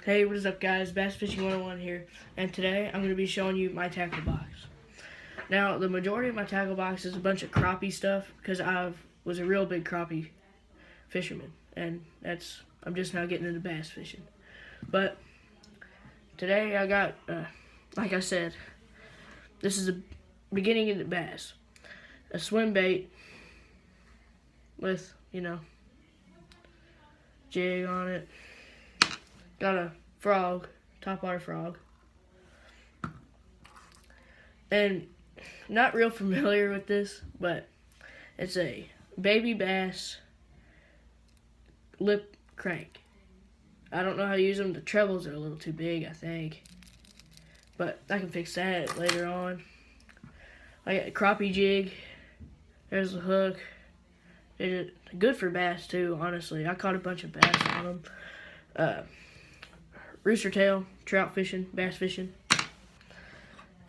Hey, what is up guys? Bass Fishing 101 here, and today I'm going to be showing you my tackle box. Now, the majority of my tackle box is a bunch of crappie stuff because I was a real big crappie fisherman, and I'm just now getting into bass fishing. But today I got, like I said, this is the beginning of the bass. A swim bait with, jig on it. Got a frog, topwater frog. And not real familiar with this, but it's a baby bass lip crank. I don't know how to use them. The trebles are a little too big, I think. But I can fix that later on. I got a crappie jig. There's the hook. It's good for bass too, honestly. I caught a bunch of bass on them. Rooster tail, trout fishing, bass fishing,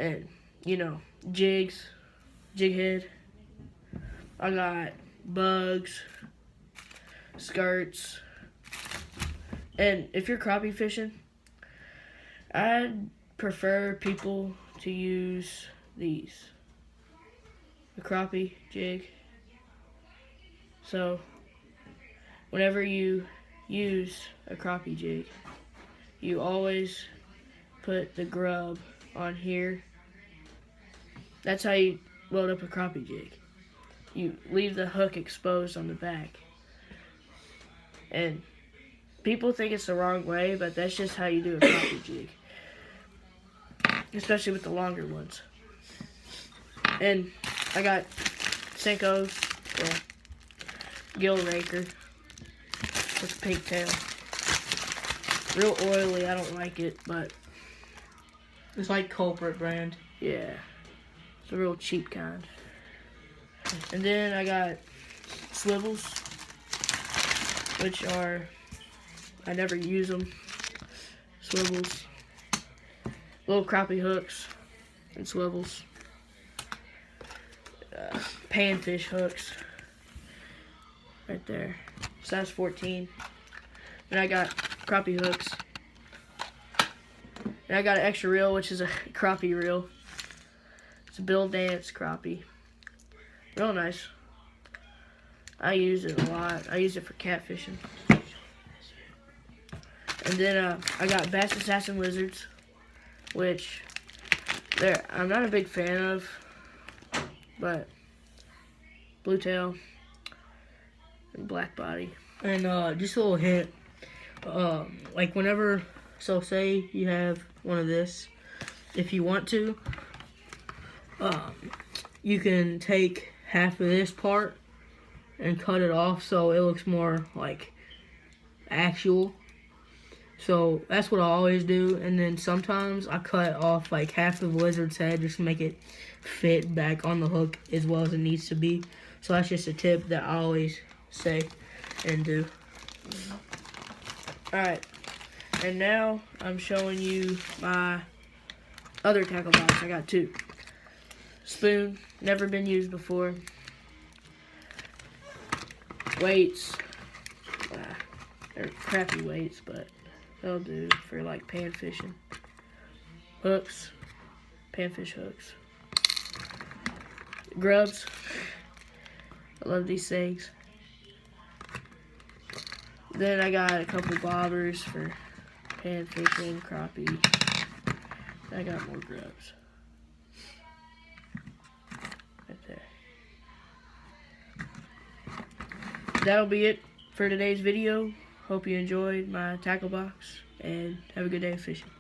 and jigs, jig head. I got bugs, skirts, and if you're crappie fishing, I'd prefer people to use these, the crappie jig. So whenever you use a crappie jig, you always put the grub on here. That's how you load up a crappie jig. You leave the hook exposed on the back. And people think it's the wrong way, but that's just how you do a crappie jig. Especially with the longer ones. And I got Senko's gill raker with a pigtail. Real oily, I don't like it, but it's like Culprit brand. Yeah, it's a real cheap kind. And then I got swivels, which are, I never use them. Swivels, little crappie hooks and swivels, panfish hooks, right there, size 14. And I got crappie hooks. And I got an extra reel, which is a crappie reel. It's a Bill Dance crappie. Real nice. I use it a lot. I use it for catfishing. And then I got Bass Assassin lizards, which I'm not a big fan of, but blue tail and black body. And just a little hint. Like whenever, so say you have one of this, if you want to, you can take half of this part and cut it off so it looks more like actual. So that's what I always do, and then sometimes I cut off like half of the lizard's head just to make it fit back on the hook as well as it needs to be. So that's just a tip that I always say and do. Alright, and now I'm showing you my other tackle box. I got two. Spoon, never been used before. Weights, they're crappy weights, but they'll do for like pan fishing. Hooks, panfish hooks. Grubs, I love these things. Then I got a couple bobbers for pan fishing, crappie. I got more grubs. Right there. That'll be it for today's video. Hope you enjoyed my tackle box, and have a good day of fishing.